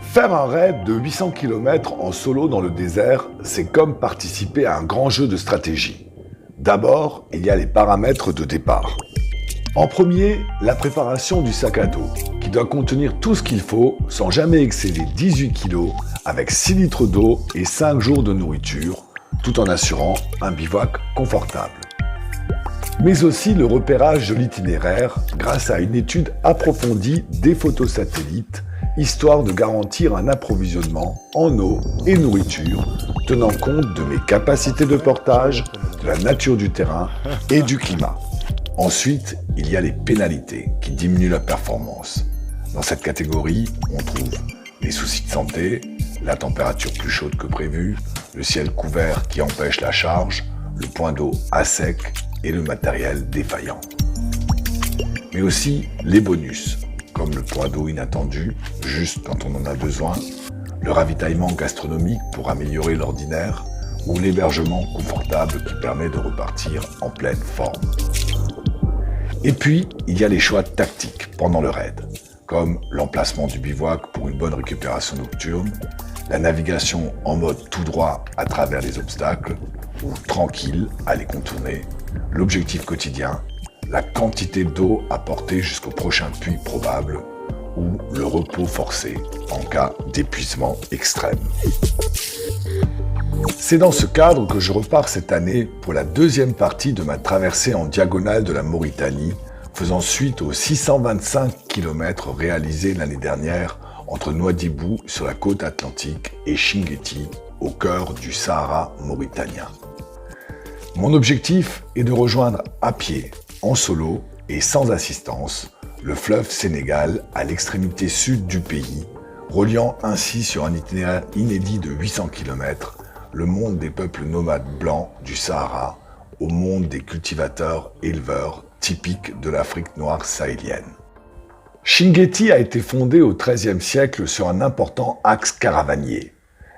Faire un raid de 800 km en solo dans le désert, c'est comme participer à un grand jeu de stratégie. D'abord, il y a les paramètres de départ. En premier, la préparation du sac à dos, qui doit contenir tout ce qu'il faut sans jamais excéder 18 kg, avec 6 litres d'eau et 5 jours de nourriture, tout en assurant un bivouac confortable. Mais aussi le repérage de l'itinéraire grâce à une étude approfondie des photos satellites, histoire de garantir un approvisionnement en eau et nourriture, tenant compte de mes capacités de portage, de la nature du terrain et du climat. Ensuite, il y a les pénalités qui diminuent la performance. Dans cette catégorie, on trouve les soucis de santé, la température plus chaude que prévu, le ciel couvert qui empêche la charge, le point d'eau à sec et le matériel défaillant. Mais aussi les bonus, comme le point d'eau inattendu, juste quand on en a besoin, le ravitaillement gastronomique pour améliorer l'ordinaire, ou l'hébergement confortable qui permet de repartir en pleine forme. Et puis, il y a les choix tactiques pendant le raid, comme l'emplacement du bivouac pour une bonne récupération nocturne, la navigation en mode tout droit à travers les obstacles, ou tranquille à les contourner, l'objectif quotidien, la quantité d'eau à porter jusqu'au prochain puits probable, ou le repos forcé en cas d'épuisement extrême. C'est dans ce cadre que je repars cette année pour la deuxième partie de ma traversée en diagonale de la Mauritanie, faisant suite aux 625 km réalisés l'année dernière entre Nouadhibou sur la côte atlantique et Chinguetti au cœur du Sahara mauritanien. Mon objectif est de rejoindre à pied, en solo et sans assistance, le fleuve Sénégal à l'extrémité sud du pays, reliant ainsi sur un itinéraire inédit de 800 km le monde des peuples nomades blancs du Sahara au monde des cultivateurs-éleveurs typiques de l'Afrique noire sahélienne. Chinguetti a été fondée au XIIIe siècle sur un important axe caravanier.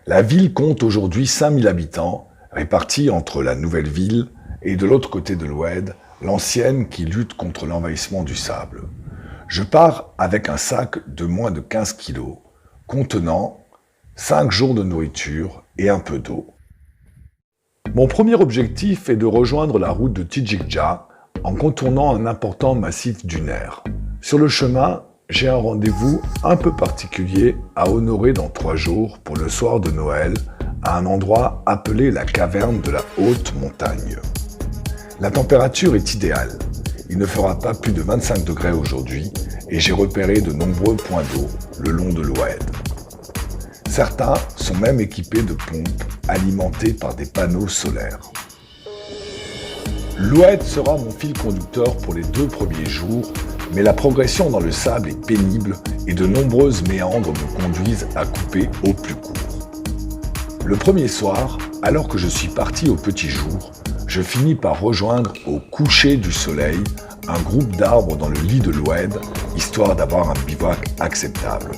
La ville compte aujourd'hui 5000 habitants, répartis entre la nouvelle ville et de l'autre côté de l'Oued, l'ancienne qui lutte contre l'envahissement du sable. Je pars avec un sac de moins de 15 kg, contenant 5 jours de nourriture et un peu d'eau. Mon premier objectif est de rejoindre la route de Tidjikja en contournant un important massif dunaire. Sur le chemin, j'ai un rendez-vous un peu particulier à honorer dans 3 jours pour le soir de Noël à un endroit appelé la caverne de la haute montagne. La température est idéale. Il ne fera pas plus de 25 degrés aujourd'hui et j'ai repéré de nombreux points d'eau le long de l'Oued. Certains sont même équipés de pompes alimentées par des panneaux solaires. L'Oued sera mon fil conducteur pour les 2 premiers jours, mais la progression dans le sable est pénible et de nombreuses méandres me conduisent à couper au plus court. Le premier soir, alors que je suis parti au petit jour, je finis par rejoindre au coucher du soleil un groupe d'arbres dans le lit de l'Oued, histoire d'avoir un bivouac acceptable.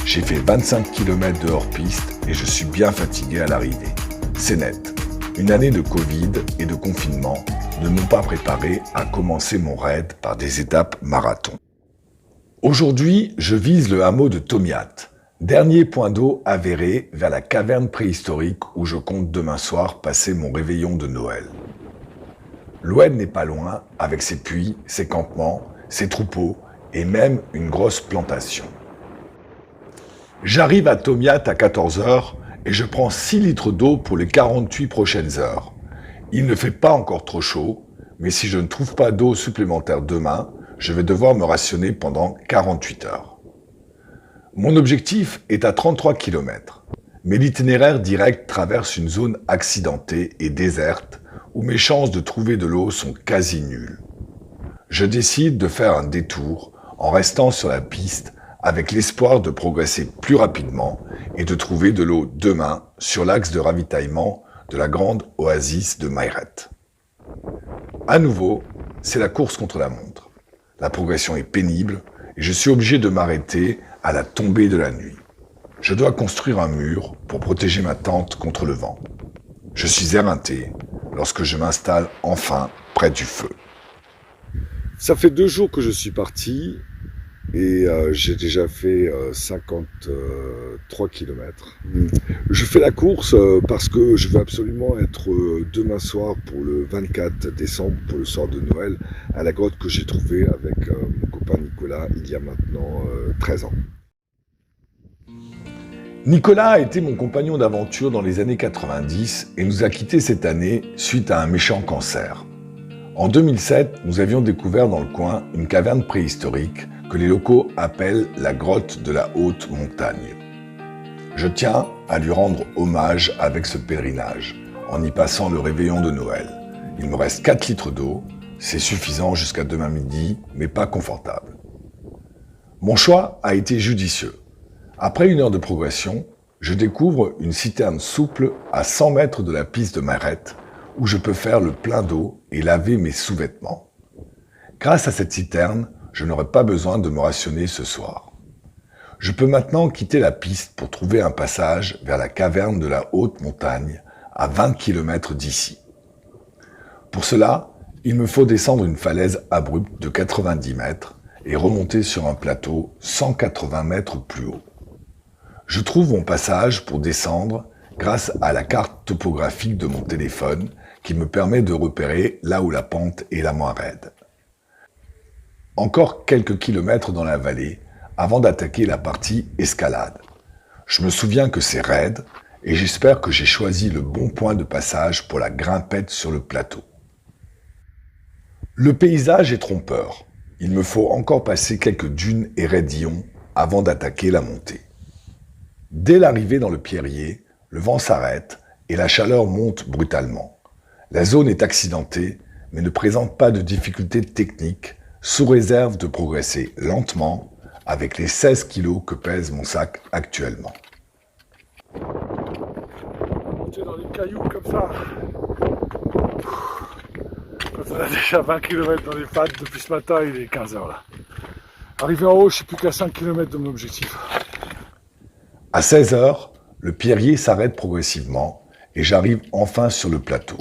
J'ai fait 25 km de hors-piste et je suis bien fatigué à l'arrivée. C'est net. Une année de Covid et de confinement ne m'ont pas préparé à commencer mon raid par des étapes marathon. Aujourd'hui, je vise le hameau de Tomiat, dernier point d'eau avéré vers la caverne préhistorique où je compte demain soir passer mon réveillon de Noël. L'Oued n'est pas loin, avec ses puits, ses campements, ses troupeaux et même une grosse plantation. J'arrive à Tomiat à 14 h et je prends 6 litres d'eau pour les 48 prochaines heures. Il ne fait pas encore trop chaud, mais si je ne trouve pas d'eau supplémentaire demain, je vais devoir me rationner pendant 48 heures. Mon objectif est à 33 km, mais l'itinéraire direct traverse une zone accidentée et déserte où mes chances de trouver de l'eau sont quasi nulles. Je décide de faire un détour en restant sur la piste avec l'espoir de progresser plus rapidement et de trouver de l'eau demain sur l'axe de ravitaillement de la grande oasis de Mayret. À nouveau, c'est la course contre la montre. La progression est pénible et je suis obligé de m'arrêter à la tombée de la nuit. Je dois construire un mur pour protéger ma tente contre le vent. Je suis éreinté lorsque je m'installe enfin près du feu. Ça fait 2 jours que je suis parti et j'ai déjà fait 53 km. Je fais la course parce que je veux absolument être demain soir pour le 24 décembre, pour le soir de Noël, à la grotte que j'ai trouvée avec mon copain Nicolas il y a maintenant 13 ans. Nicolas a été mon compagnon d'aventure dans les années 90 et nous a quittés cette année suite à un méchant cancer. En 2007, nous avions découvert dans le coin une caverne préhistorique que les locaux appellent la grotte de la haute montagne. Je tiens à lui rendre hommage avec ce pèlerinage, en y passant le réveillon de Noël. Il me reste 4 litres d'eau, c'est suffisant jusqu'à demain midi, mais pas confortable. Mon choix a été judicieux. Après 1 heure de progression, je découvre une citerne souple à 100 mètres de la piste de Mayrette, où je peux faire le plein d'eau et laver mes sous-vêtements. Grâce à cette citerne, je n'aurai pas besoin de me rationner ce soir. Je peux maintenant quitter la piste pour trouver un passage vers la caverne de la haute montagne, à 20 km d'ici. Pour cela, il me faut descendre une falaise abrupte de 90 mètres et remonter sur un plateau 180 mètres plus haut. Je trouve mon passage pour descendre grâce à la carte topographique de mon téléphone qui me permet de repérer là où la pente est la moins raide. Encore quelques kilomètres dans la vallée avant d'attaquer la partie escalade. Je me souviens que c'est raide et j'espère que j'ai choisi le bon point de passage pour la grimpette sur le plateau. Le paysage est trompeur. Il me faut encore passer quelques dunes et raidillons avant d'attaquer la montée. Dès l'arrivée dans le pierrier, le vent s'arrête et la chaleur monte brutalement. La zone est accidentée, mais ne présente pas de difficultés techniques, sous réserve de progresser lentement avec les 16 kilos que pèse mon sac actuellement. Monter dans les cailloux comme ça, quand on a déjà 20 km dans les pattes depuis ce matin, il est 15 h là. Arrivé en haut, je suis plus qu'à 5 km de mon objectif. À 16 heures, le pierrier s'arrête progressivement et j'arrive enfin sur le plateau.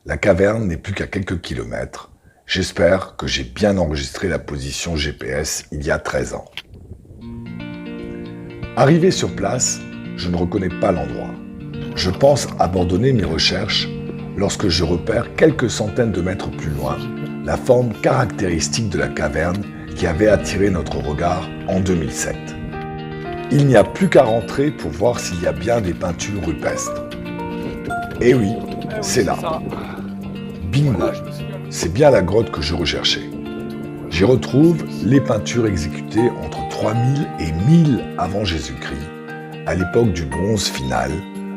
La caverne n'est plus qu'à quelques kilomètres. J'espère que j'ai bien enregistré la position GPS il y a 13 ans. Arrivé sur place, je ne reconnais pas l'endroit. Je pense abandonner mes recherches lorsque je repère quelques centaines de mètres plus loin la forme caractéristique de la caverne qui avait attiré notre regard en 2007. Il n'y a plus qu'à rentrer pour voir s'il y a bien des peintures rupestres. Eh oui, c'est là. Bingo, c'est bien la grotte que je recherchais. J'y retrouve les peintures exécutées entre 3000 et 1000 avant Jésus-Christ, à l'époque du bronze final,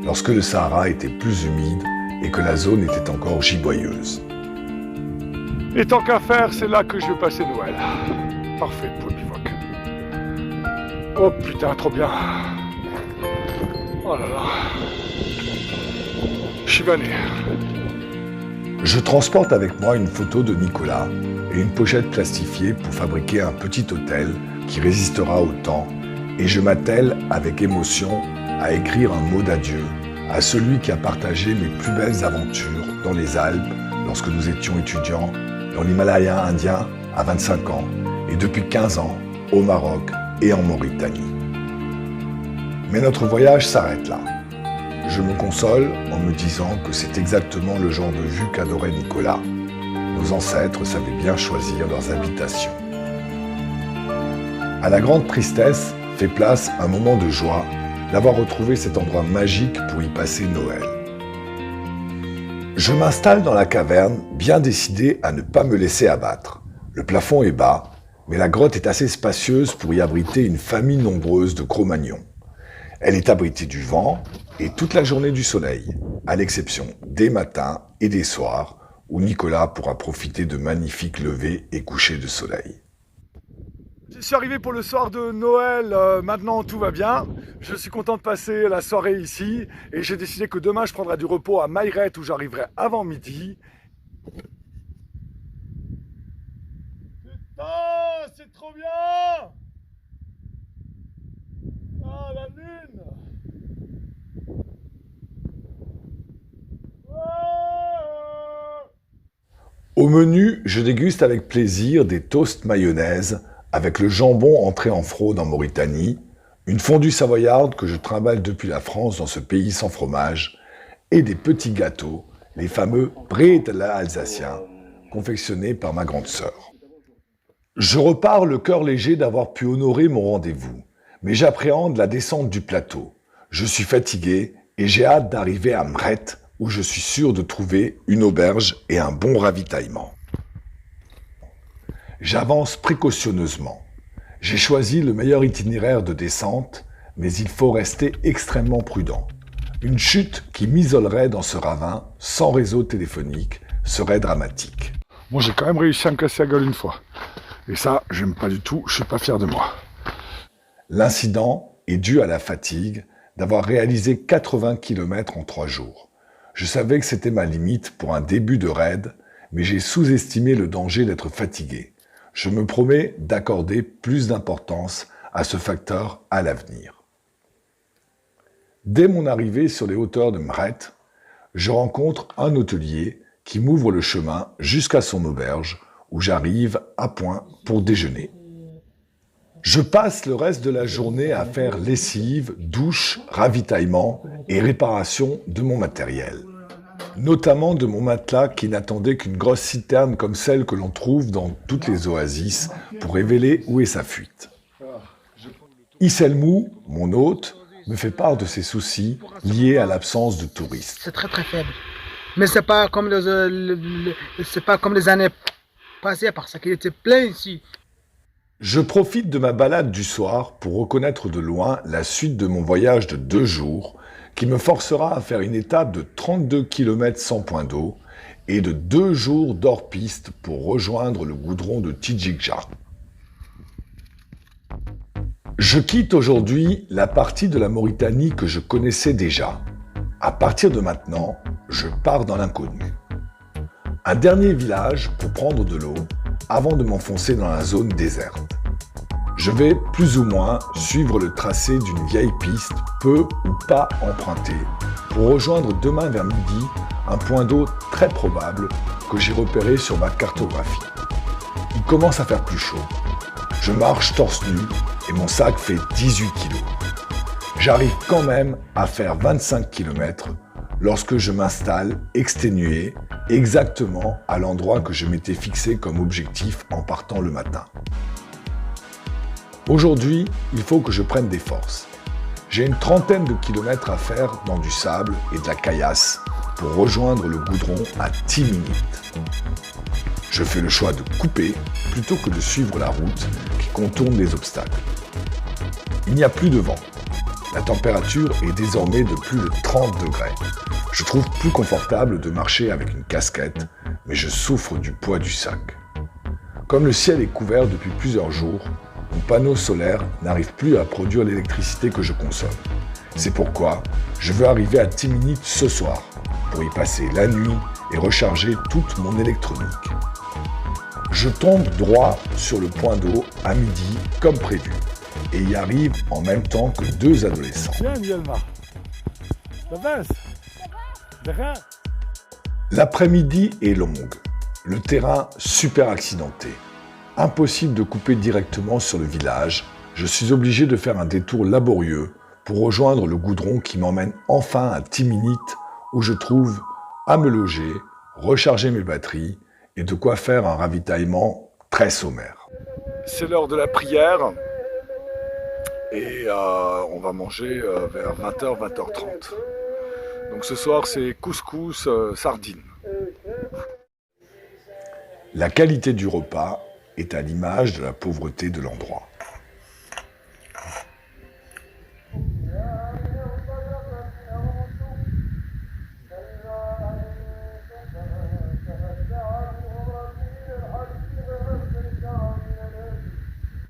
lorsque le Sahara était plus humide et que la zone était encore giboyeuse. Et tant qu'à faire, c'est là que je vais passer Noël. Parfait pour le bivouac. Oh putain, trop bien. Oh là là. Je suis vanné. Je transporte avec moi une photo de Nicolas et une pochette plastifiée pour fabriquer un petit hôtel qui résistera au temps et je m'attelle avec émotion à écrire un mot d'adieu à celui qui a partagé mes plus belles aventures dans les Alpes lorsque nous étions étudiants, dans l'Himalaya indien à 25 ans et depuis 15 ans au Maroc et en Mauritanie. Mais notre voyage s'arrête là. Je me console en me disant que c'est exactement le genre de vue qu'adorait Nicolas. Nos ancêtres savaient bien choisir leurs habitations. À la grande tristesse fait place un moment de joie d'avoir retrouvé cet endroit magique pour y passer Noël. Je m'installe dans la caverne, bien décidé à ne pas me laisser abattre. Le plafond est bas, mais la grotte est assez spacieuse pour y abriter une famille nombreuse de Cro-Magnons. Elle est abritée du vent et toute la journée du soleil, à l'exception des matins et des soirs où Nicolas pourra profiter de magnifiques levées et couchers de soleil. Je suis arrivé pour le soir de Noël, maintenant tout va bien. Je suis content de passer la soirée ici et j'ai décidé que demain je prendrai du repos à Mayrette où j'arriverai avant midi. Putain, c'est trop bien! Ah, la lune! Au menu, je déguste avec plaisir des toasts mayonnaise avec le jambon entré en fraude en Mauritanie, une fondue savoyarde que je trimballe depuis la France dans ce pays sans fromage, et des petits gâteaux, les fameux bretela alsaciens, confectionnés par ma grande sœur. Je repars le cœur léger d'avoir pu honorer mon rendez-vous, mais j'appréhende la descente du plateau. Je suis fatigué et j'ai hâte d'arriver à Mret, où je suis sûr de trouver une auberge et un bon ravitaillement. J'avance précautionneusement. J'ai choisi le meilleur itinéraire de descente, mais il faut rester extrêmement prudent. Une chute qui m'isolerait dans ce ravin, sans réseau téléphonique, serait dramatique. Bon, j'ai quand même réussi à me casser la gueule une fois. Et ça, j'aime pas du tout, je suis pas fier de moi. L'incident est dû à la fatigue d'avoir réalisé 80 km en 3 jours. Je savais que c'était ma limite pour un début de raid, mais j'ai sous-estimé le danger d'être fatigué. Je me promets d'accorder plus d'importance à ce facteur à l'avenir. Dès mon arrivée sur les hauteurs de Mret, je rencontre un hôtelier qui m'ouvre le chemin jusqu'à son auberge, où j'arrive à point pour déjeuner. Je passe le reste de la journée à faire lessive, douche, ravitaillement et réparation de mon matériel. Notamment de mon matelas qui n'attendait qu'une grosse citerne comme celle que l'on trouve dans toutes les oasis pour révéler où est sa fuite. Isselmou, mon hôte, me fait part de ses soucis liés à l'absence de touristes. C'est très faible. Mais c'est pas comme les années passées parce qu'il était plein ici. Je profite de ma balade du soir pour reconnaître de loin la suite de mon voyage de 2 jours qui me forcera à faire une étape de 32 km sans point d'eau et de 2 jours d'hors-piste pour rejoindre le goudron de Tijikja. Je quitte aujourd'hui la partie de la Mauritanie que je connaissais déjà. À partir de maintenant, je pars dans l'inconnu. Un dernier village pour prendre de l'eau avant de m'enfoncer dans la zone déserte. Je vais plus ou moins suivre le tracé d'une vieille piste peu ou pas empruntée pour rejoindre demain vers midi un point d'eau très probable que j'ai repéré sur ma cartographie. Il commence à faire plus chaud. Je marche torse nu et mon sac fait 18 kilos. J'arrive quand même à faire 25 km lorsque je m'installe exténué exactement à l'endroit que je m'étais fixé comme objectif en partant le matin. Aujourd'hui, il faut que je prenne des forces. J'ai une trentaine de kilomètres à faire dans du sable et de la caillasse pour rejoindre le goudron à 10 minutes. Je fais le choix de couper plutôt que de suivre la route qui contourne les obstacles. Il n'y a plus de vent. La température est désormais de plus de 30 degrés. Je trouve plus confortable de marcher avec une casquette, mais je souffre du poids du sac. Comme le ciel est couvert depuis plusieurs jours, mon panneau solaire n'arrive plus à produire l'électricité que je consomme. C'est pourquoi je veux arriver à Timini ce soir, pour y passer la nuit et recharger toute mon électronique. Je tombe droit sur le point d'eau à midi, comme prévu, et y arrive en même temps que 2 adolescents. Tiens, Yelma. Ça va? De rien. L'après-midi est longue, le terrain super accidenté. Impossible de couper directement sur le village, je suis obligé de faire un détour laborieux pour rejoindre le goudron qui m'emmène enfin à Timinit où je trouve à me loger, recharger mes batteries et de quoi faire un ravitaillement très sommaire. C'est l'heure de la prière et on va manger vers 20h, 20h30. Donc ce soir c'est couscous, sardines. La qualité du repas est à l'image de la pauvreté de l'endroit.